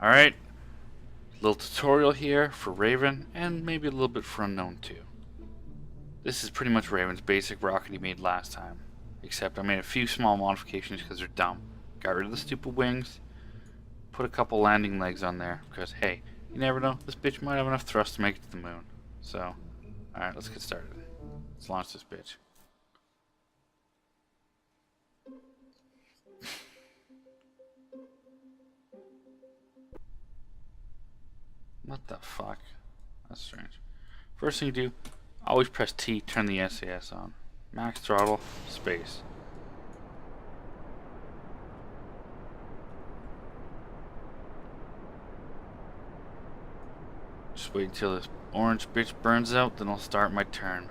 Alright, little tutorial here for Raven, and maybe a little bit for Unknown too. This is pretty much Raven's basic rocket he made last time, except I made a few small modifications because they're dumb. Got rid of the stupid wings, put a couple landing legs on there, because hey, you never know, this bitch might have enough thrust to make it to the moon. So, alright, let's get started. Let's launch this bitch. What the fuck? That's strange. First thing you do, always press T, turn the SAS on. Max throttle, space. Just wait until this orange bitch burns out, then I'll start my turn.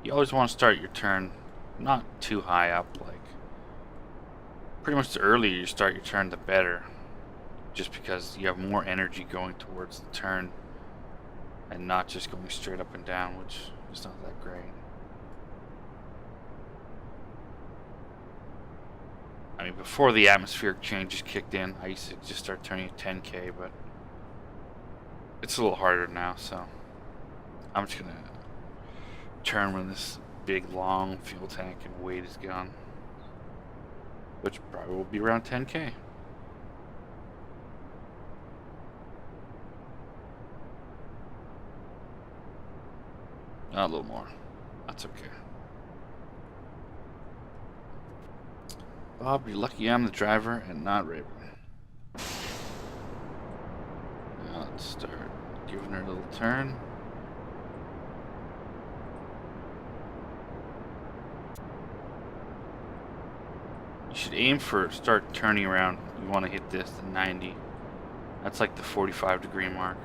You always want to start your turn not too high up, like pretty much the earlier you start your turn the better. Just because you have more energy going towards the turn and not just going straight up and down, which is not that great. I mean, before the atmospheric changes kicked in, I used to just start turning at 10k, but it's a little harder now, so I'm just gonna turn when this big long fuel tank and weight is gone, which probably will be around 10k. A little more. That's okay. Bob, you're lucky I'm the driver and not Raven. Now let's start giving her a little turn. You should aim for start turning around. You want to hit this at 90. That's like the 45-degree mark.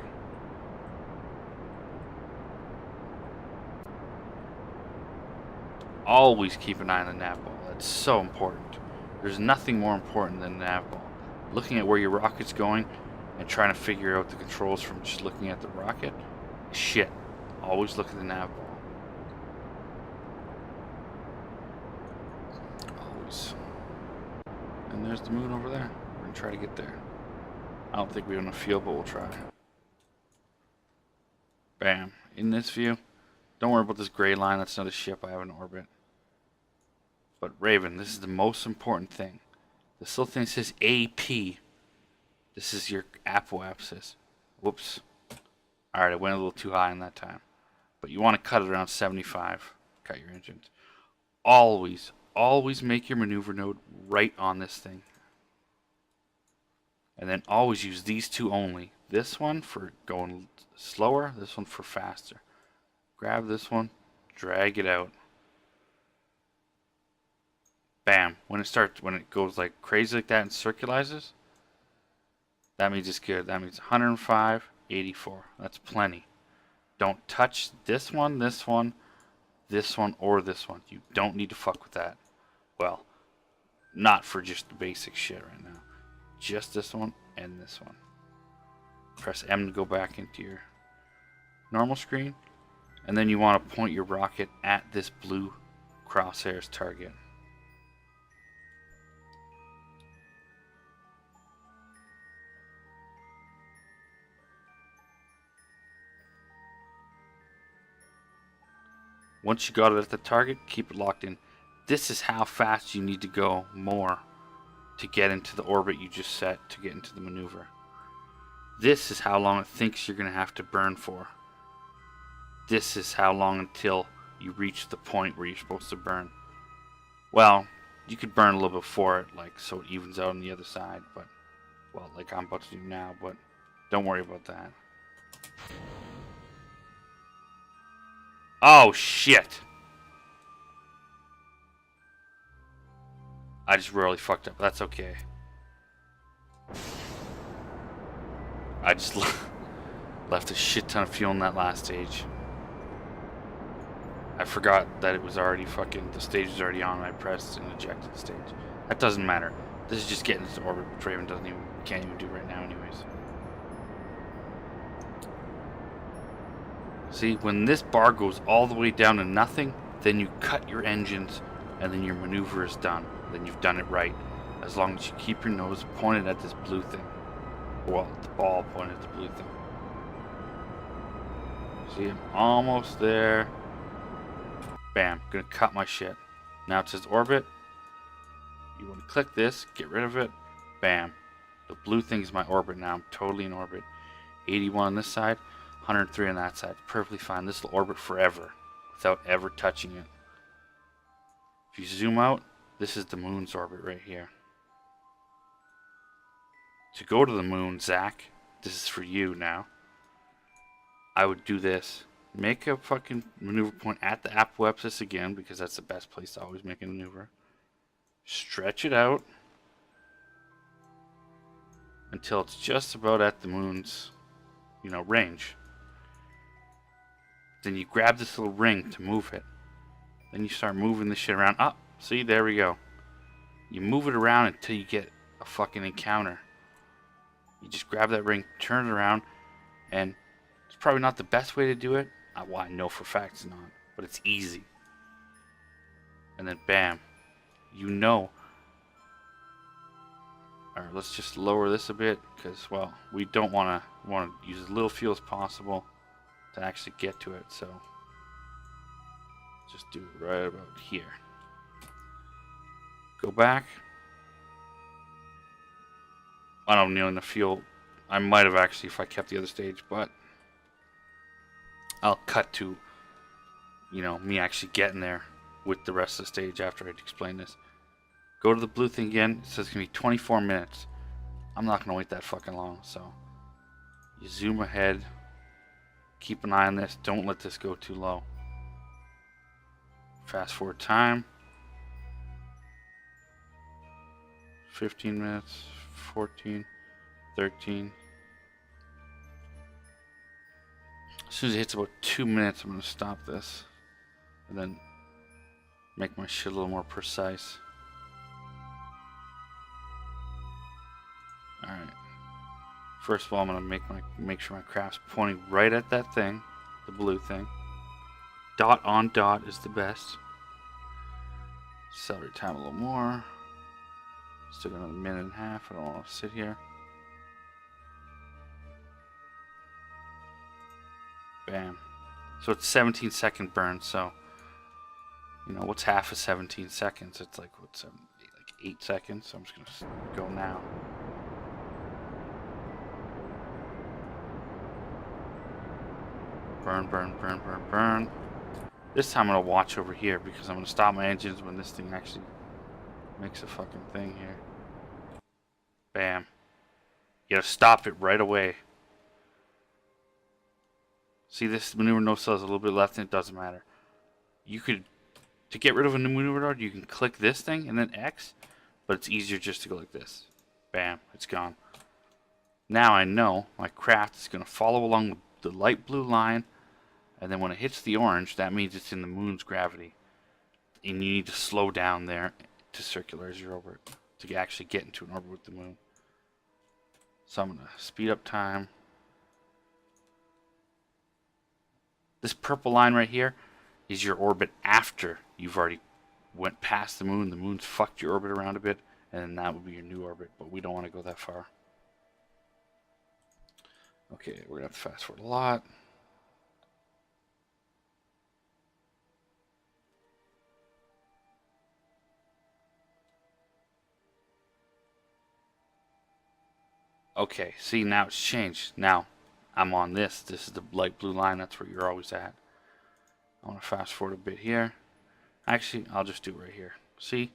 Always keep an eye on the nav ball. That's so important. There's nothing more important than the nav ball. Looking at where your rocket's going and trying to figure out the controls from just looking at the rocket. Shit. Always look at the nav ball. Always. And there's the moon over there. We're going to try to get there. I don't think we have enough fuel, but we'll try. Bam. In this view. Don't worry about this gray line. That's not a ship I have in orbit. But Raven, this is the most important thing. This little thing says AP. This is your apoapsis. Whoops. Alright, I went a little too high in that time. But you want to cut it around 75. Cut your engines. Always, always make your maneuver node right on this thing. And then always use these two only. This one for going slower, this one for faster. Grab this one, drag it out. Bam. When it goes like crazy like that and circulizes, that means it's good. That means 105, 84. That's plenty. Don't touch this one, this one, this one, or this one. You don't need to fuck with that. Well, not for just the basic shit right now. Just this one and this one. Press M to go back into your normal screen. And then you want to point your rocket at this blue crosshairs target. Once you got it at the target, keep it locked in. This is how fast you need to go more to get into the orbit you just set to get into the maneuver. This is how long it thinks you're going to have to burn for. This is how long until you reach the point where you're supposed to burn. Well, you could burn a little before it, like so it evens out on the other side, but, well, like I'm about to do now, but don't worry about that. Oh, shit. I just really fucked up. That's okay. I just left a shit ton of fuel in that last stage. I forgot that it was already fucking, the stage was already on and I pressed and ejected the stage. That doesn't matter. This is just getting into orbit, which Raven can't even do right now anyways. See, when this bar goes all the way down to nothing, then you cut your engines and then your maneuver is done. Then you've done it right. As long as you keep your nose pointed at this blue thing. Well, the ball pointed at the blue thing. See, I'm almost there. Bam, gonna cut my shit. Now it says orbit. You want to click this, get rid of it. Bam. The blue thing is my orbit now. I'm totally in orbit. 81 on this side, 103 on that side. Perfectly fine. This will orbit forever without ever touching it. If you zoom out, this is the moon's orbit right here. To go to the moon, Zack, this is for you now. I would do this. Make a fucking maneuver point at the apoapsis again, because that's the best place to always make a maneuver. Stretch it out until it's just about at the moon's, range. Then you grab this little ring to move it. Then you start moving this shit around. Ah, see, there we go. You move it around until you get a fucking encounter. You just grab that ring, turn it around, and it's probably not the best way to do it. Well, I know for a fact it's not, but it's easy. And then bam, Alright, let's just lower this a bit, because, well, we don't want to use as little fuel as possible to actually get to it, so just do it right about here. Go back. I don't need enough fuel. I might have actually if I kept the other stage, but I'll cut to, me actually getting there with the rest of the stage after I explain this. Go to the blue thing again. It says it's going to be 24 minutes. I'm not going to wait that fucking long, so you zoom ahead. Keep an eye on this. Don't let this go too low. Fast forward time. 15 minutes, 14, 13. As soon as it hits about 2 minutes, I'm going to stop this. And then make my shit a little more precise. Alright. First of all, I'm going to make sure my craft's pointing right at that thing. The blue thing. Dot on dot is the best. Accelerate time a little more. Still got another minute and a half. I don't want to sit here. Bam. So it's 17-second burn, so what's half of 17 seconds? It's like 8 seconds. So I'm just gonna go now. Burn, burn, burn, burn, burn. This time I'm gonna watch over here because I'm gonna stop my engines when this thing actually makes a fucking thing here. Bam. You gotta stop it right away. See, this maneuver no cell has a little bit left and it doesn't matter. You could, to get rid of a maneuver node, you can click this thing and then X, but it's easier just to go like this. Bam, it's gone. Now I know my craft is going to follow along the light blue line, and then when it hits the orange, that means it's in the moon's gravity. And you need to slow down there to circularize your orbit to actually get into an orbit with the moon. So I'm going to speed up time. This purple line right here is your orbit after you've already went past the moon. The moon's fucked your orbit around a bit, and then that would be your new orbit, but we don't want to go that far. Okay, we're going to have to fast forward a lot. Okay, see, now it's changed. Now I'm on this. This is the light blue line. That's where you're always at. I want to fast forward a bit here. Actually, I'll just do it right here. See?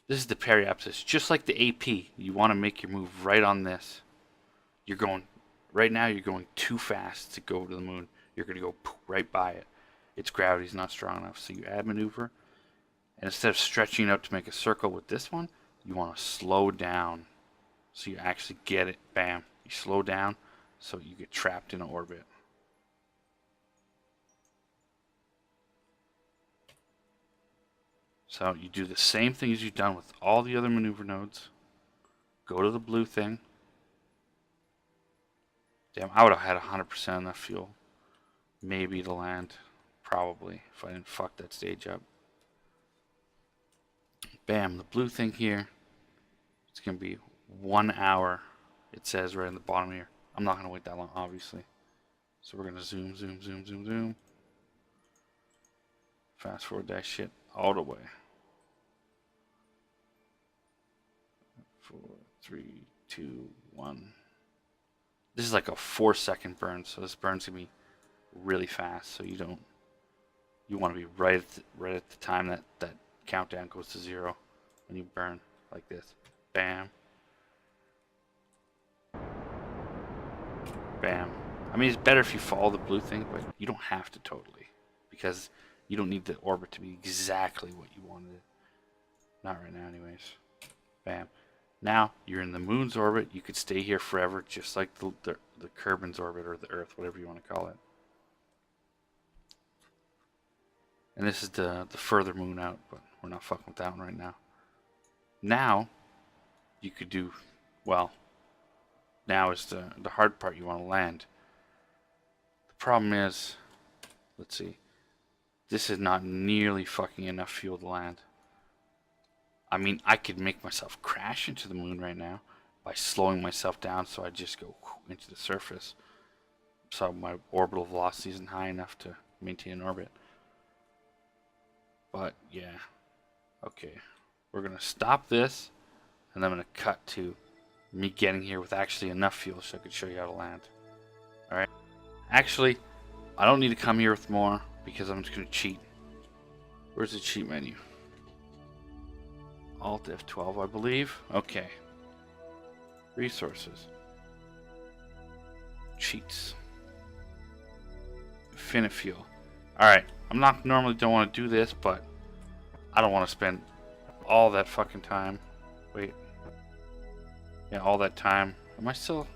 This is the periapsis. Just like the AP, you want to make your move right on this. You're going, right now you're going too fast to go to the moon. You're going to go right by it. Its gravity's not strong enough. So you add maneuver. And instead of stretching out to make a circle with this one, you want to slow down. So you actually get it. Bam. You slow down so you get trapped in an orbit. So you do the same thing as you've done with all the other maneuver nodes. Go to the blue thing. Damn, I would have had 100% enough fuel. Maybe to land. Probably. If I didn't fuck that stage up. Bam, the blue thing here. It's going to be 1 hour. It says right in the bottom here. I'm not going to wait that long, obviously. So we're going to zoom, zoom, zoom, zoom, zoom. Fast forward that shit all the way. 4, 3, 2, 1. This is like a 4-second burn, so this burn's going to be really fast, so you want to be right at the time that countdown goes to 0 when you burn like this. Bam. Bam. I mean, it's better if you follow the blue thing, but you don't have to totally, because you don't need the orbit to be exactly what you wanted it. Not right now anyways. Bam. Now you're in the moon's orbit. You could stay here forever, just like the Kerbin's orbit, or the Earth, whatever you want to call it. And this is the further moon out, but we're not fucking with that one right now. Now you could do, well, now is the hard part. You want to land. The problem is, let's see, this is not nearly fucking enough fuel to land. I mean, I could make myself crash into the moon right now by slowing myself down, so I just go into the surface, so my orbital velocity isn't high enough to maintain an orbit. But yeah, okay, we're gonna stop this, and then I'm gonna cut to me getting here with actually enough fuel so I could show you how to land. Alright, actually, I don't need to come here with more, because I'm just gonna cheat. Where's the cheat menu? Alt F12, I believe. Okay. Resources. Cheats. Infinite fuel. Alright, I'm not normally don't want to do this, but I don't want to spend all that fucking time. Wait. Yeah, all that time. Am I still?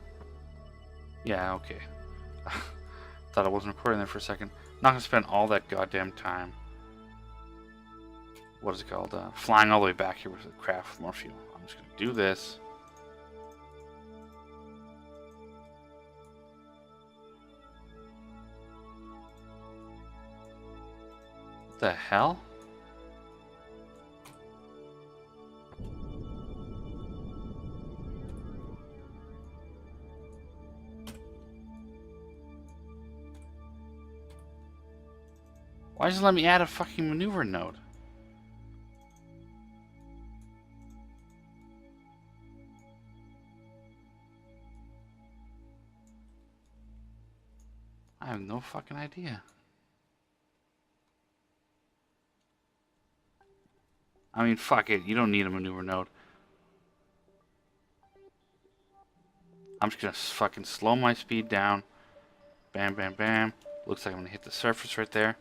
Yeah, okay. Thought I wasn't recording there for a second. Not gonna spend all that goddamn time. What is it called? Flying all the way back here with the craft with more fuel. I'm just gonna do this. What the hell? Why does it let me add a fucking maneuver node? I have no fucking idea. I mean, fuck it. You don't need a maneuver node. I'm just gonna fucking slow my speed down. Bam, bam, bam. Looks like I'm gonna hit the surface right there.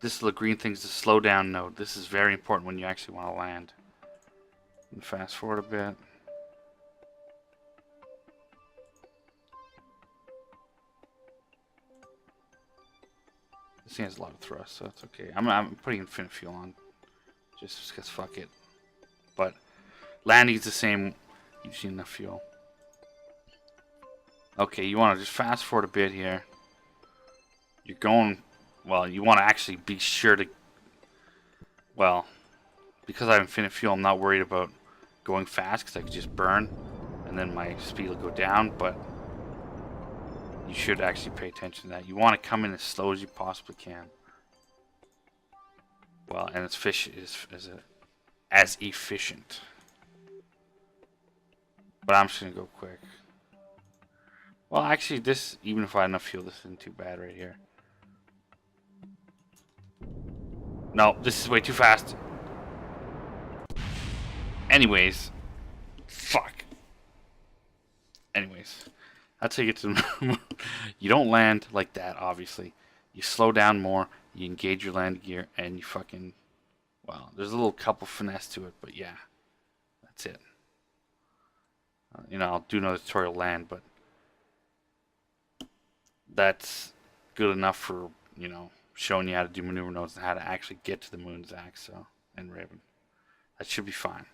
This little green thing's the slow down node. This is very important when you actually want to land. And fast forward a bit. This thing has a lot of thrust, so it's okay. I'm putting infinite fuel on, just because fuck it. But landing's the same. You've seen enough fuel. Okay, you want to just fast forward a bit here. You're going. Well, you want to actually be sure to. Well, because I have infinite fuel, I'm not worried about going fast because I can just burn, and then my speed will go down. But you should actually pay attention to that. You want to come in as slow as you possibly can. Well, and it's as efficient. But I'm just gonna go quick. Well, actually, this, even if I had enough fuel, this isn't too bad right here. No, this is way too fast. Anyways, fuck. Anyways, that's how you get to the moon. You don't land like that, obviously. You slow down more, you engage your land gear, and you fucking, well, there's a little couple finesse to it, but yeah, that's it. You know, I'll do another tutorial land, but that's good enough for, you know, showing you how to do maneuver nodes and how to actually get to the moon, Zack, so, and Raven. That should be fine.